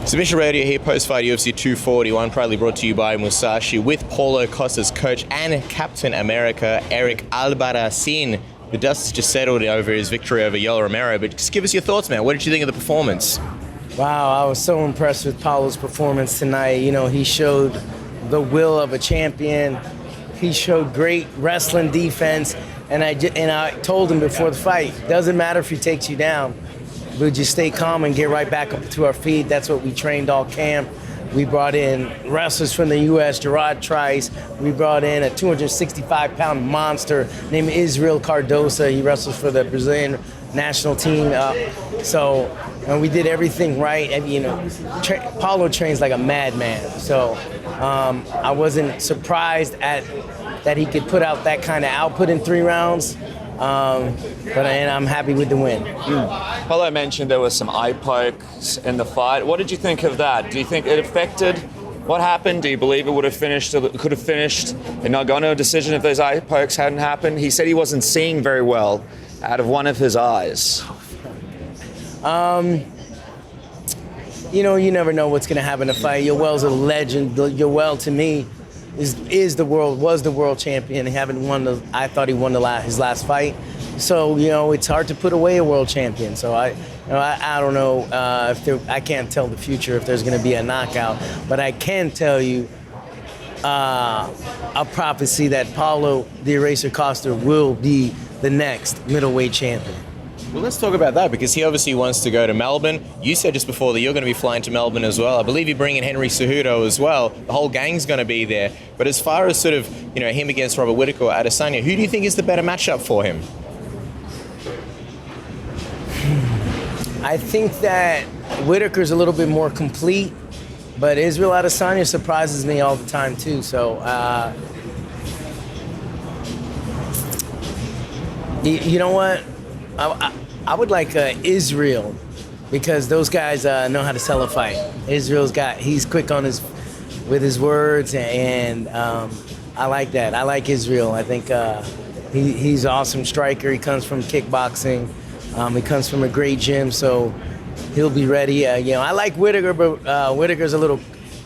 Submission Radio here, post-fight UFC 241, proudly brought to you by Musashi, with Paulo Costa's coach and Captain America, Eric Albarracin. The dust has just settled over his victory over Yoel Romero, but just give us your thoughts, man. What did you think of the performance? Wow, I was so impressed with Paulo's performance tonight. You know, he showed the will of a champion. He showed great wrestling defense, and I told him before the fight, doesn't matter if he takes you down. We'll just stay calm and get right back up to our feet. That's what we trained all camp. We brought in wrestlers from the U.S., Gerard Trice. We brought in a 265-pound monster named Israel Cardosa. He wrestles for the Brazilian national team. And we did everything right. And, you know, Paulo trains like a madman. So I wasn't surprised that he could put out that kind of output in 3 rounds. And I'm happy with the win. Paulo mentioned there were some eye pokes in the fight. What did you think of that? Do you think it affected what happened? Do you believe it would have finished, could have finished and not gone to a decision if those eye pokes hadn't happened? He said he wasn't seeing very well out of one of his eyes. You know, you never know what's going to happen in a fight. Yoel's a legend. Yoel, to me, was the world champion. I thought he won his last fight. So, you know, it's hard to put away a world champion. So I don't know I can't tell the future if there's going to be a knockout, but I can tell you a prophecy that Paulo the Eraser Costa will be the next middleweight champion. Well, let's talk about that, because he obviously wants to go to Melbourne. You said just before that you're going to be flying to Melbourne as well. I believe you bring in Henry Cejudo as well. The whole gang's going to be there. But as far as sort of, you know, him against Robert Whittaker or Adesanya, who do you think is the better matchup for him? I think that Whittaker's a little bit more complete, but Israel Adesanya surprises me all the time too. So, you know what? I would like Israel, because those guys know how to sell a fight. He's quick on with his words, and I like that. I like Israel. I think he's an awesome striker. He comes from kickboxing. He comes from a great gym, so he'll be ready. You know, I like Whittaker, but Whittaker's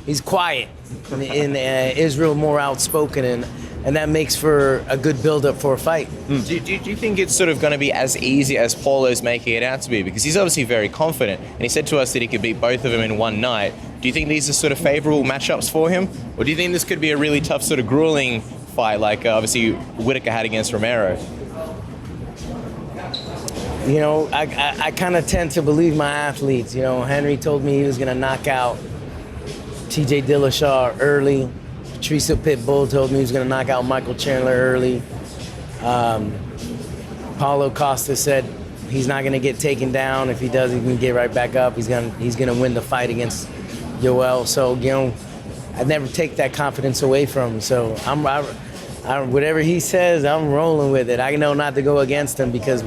he's quiet, and Israel more outspoken, and that makes for a good build-up for a fight. Do you think it's sort of going to be as easy as Paulo's making it out to be? Because he's obviously very confident, and he said to us that he could beat both of them in one night. Do you think these are sort of favourable matchups for him? Or do you think this could be a really tough, sort of grueling fight, like obviously Whittaker had against Romero? You know, I kind of tend to believe my athletes. You know, Henry told me he was going to knock out TJ Dillashaw early. Teresa Pitbull told me he was going to knock out Michael Chandler early. Paulo Costa said he's not going to get taken down. If he does, he can get right back up. He's going to win the fight against Yoel. So, you know, I never take that confidence away from him. So whatever he says, I'm rolling with it. I know not to go against him, because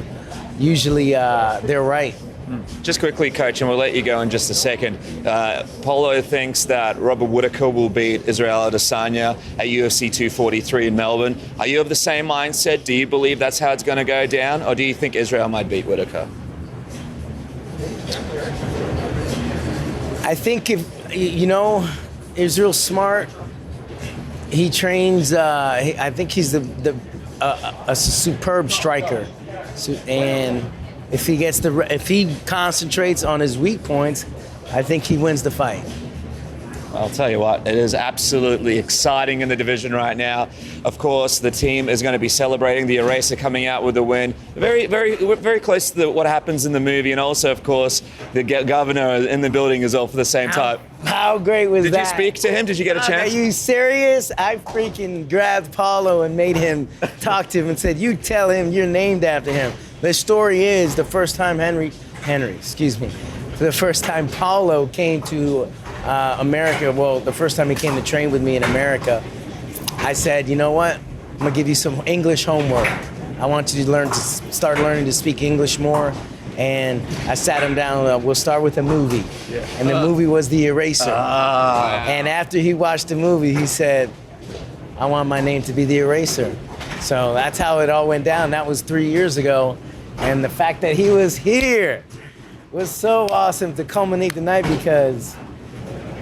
usually they're right. Just quickly, Coach, and we'll let you go in just a second. Paulo thinks that Robert Whittaker will beat Israel Adesanya at UFC 243 in Melbourne. Are you of the same mindset? Do you believe that's how it's going to go down? Or do you think Israel might beat Whittaker? I think Israel's smart. He trains. I think he's a superb striker, and if he concentrates on his weak points, I think he wins the fight. I'll tell you what, it is absolutely exciting in the division right now. Of course, the team is going to be celebrating the Eraser coming out with a win. Very, very, very close to what happens in the movie. And also, of course, the governor in the building as well for the same time. How great was that? Did you speak to him? Did you get a chance? Are you serious? I freaking grabbed Paulo and made him talk to him and said, you tell him you're named after him. The story is, the first time the first time Paulo came to America, well, the first time he came to train with me in America, I said, you know what? I'm gonna give you some English homework. I want you to start learning to speak English more. And I sat him down, we'll start with a movie. Yeah. And the movie was The Eraser. And after he watched the movie, he said, I want my name to be The Eraser. So that's how it all went down. That was 3 years ago. And the fact that he was here was so awesome to culminate the night, because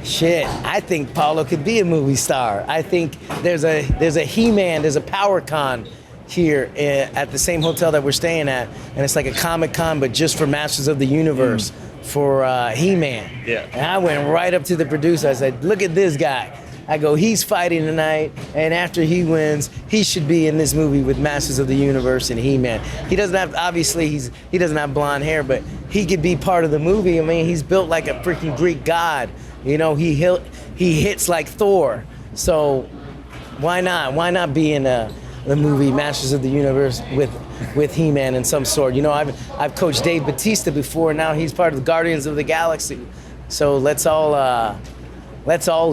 Shit, I think Paulo could be a movie star. I think there's a He-Man, there's a Power Con here at the same hotel that we're staying at, and it's like a Comic Con, but just for Masters of the Universe, for He-Man. Yeah. And I went right up to the producer. I said, "Look at this guy." I go, "He's fighting tonight, and after he wins, he should be in this movie with Masters of the Universe and He-Man." He doesn't have, obviously, he doesn't have blonde hair, but he could be part of the movie. I mean, he's built like a freaking Greek god. You know, he hits like Thor. So why not? Why not be in the movie Masters of the Universe with He-Man in some sort? You know, I've coached Dave Bautista before. Now he's part of the Guardians of the Galaxy. So let's all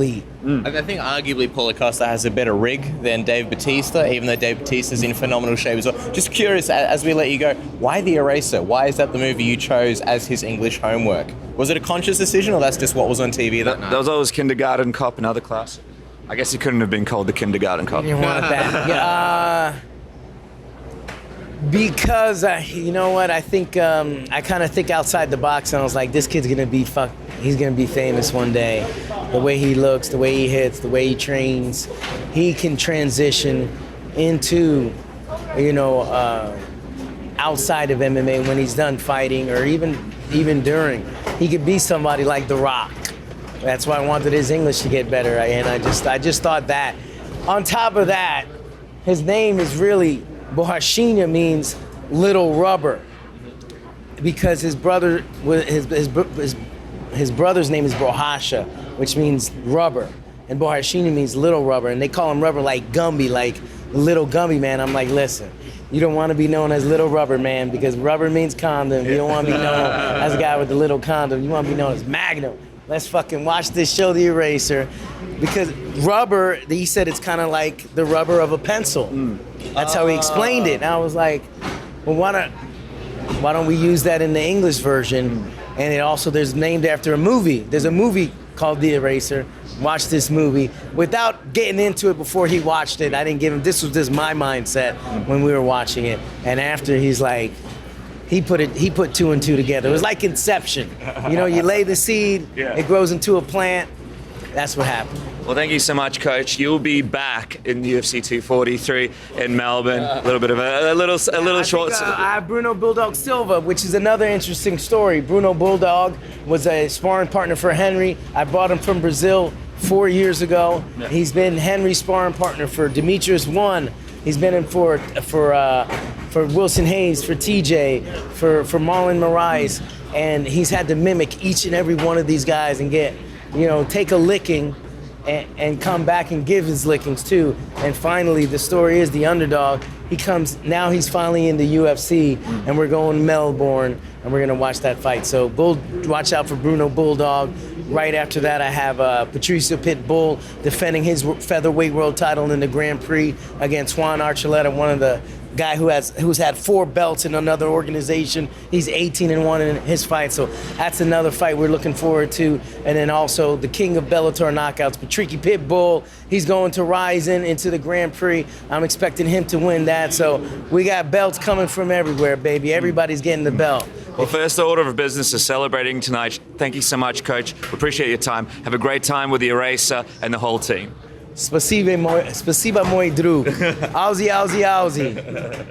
eat. I think arguably Paulo Costa has a better rig than Dave Bautista, even though Dave Bautista's in phenomenal shape as well. Just curious, as we let you go, why The Eraser? Why is that the movie you chose as his English homework? Was it a conscious decision, or that's just what was on TV that night? That was always Kindergarten Cop, another class. I guess he couldn't have been called the Kindergarten Cop. You want that? Yeah, because you know what? I think I kind of think outside the box, and I was like, this kid's gonna be he's gonna be famous one day. The way he looks, the way he hits, the way he trains, he can transition into, you know, outside of MMA when he's done fighting, or even during. He could be somebody like The Rock. That's why I wanted his English to get better, and I just thought that. On top of that, his name is really Borrachinha, means little rubber, because his brother his brother's name is Borracha, which means rubber, and Borrachinha means little rubber, and they call him Rubber like Gumby, like little Gumby man. I'm like, listen, you don't want to be known as Little Rubber Man, because rubber means condom. You don't want to be known as a guy with the little condom. You want to be known as Magnum. Let's fucking watch this show, The Eraser, because rubber, he said it's kind of like the rubber of a pencil. That's how he explained it. And I was like, well, why don't we use that in the English version? And it also, there's named after a movie. There's a movie called The Eraser. Watch this movie. Without getting into it before he watched it, I didn't give him, this was just my mindset when we were watching it. And after, he's like, he put two and two together. It was like Inception. You know, you lay the seed, it grows into a plant. That's what happened. Well, thank you so much, Coach. You'll be back in UFC 243 in Melbourne. A little bit of a little short. I have Bruno Bulldog Silva, which is another interesting story. Bruno Bulldog was a sparring partner for Henry. I brought him from Brazil 4 years ago. Yeah. He's been Henry's sparring partner for Demetrius 1. He's been in for Wilson Hayes, for TJ, for Marlon Moraes, and he's had to mimic each and every one of these guys and get, you know, take a licking and come back and give his lickings too. And finally, the story is the underdog. Now he's finally in the UFC, and we're going to Melbourne, and we're gonna watch that fight. So watch out for Bruno Bulldog. Right after that, I have Patricio Pitbull defending his featherweight world title in the Grand Prix against Juan Archuleta, one of the guy who's had 4 belts in another organization. He's 18-1 in his fight, so that's another fight we're looking forward to. And then also the king of Bellator knockouts, Patricio Pitbull. He's going to rise into the Grand Prix. I'm expecting him to win that. So we got belts coming from everywhere, baby. Everybody's getting the belt. Well, first order of business is celebrating tonight. Thank you so much, Coach. We appreciate your time. Have a great time with the Eraser and the whole team. Spasiba, mój drug. Auzi, auzi, auzi.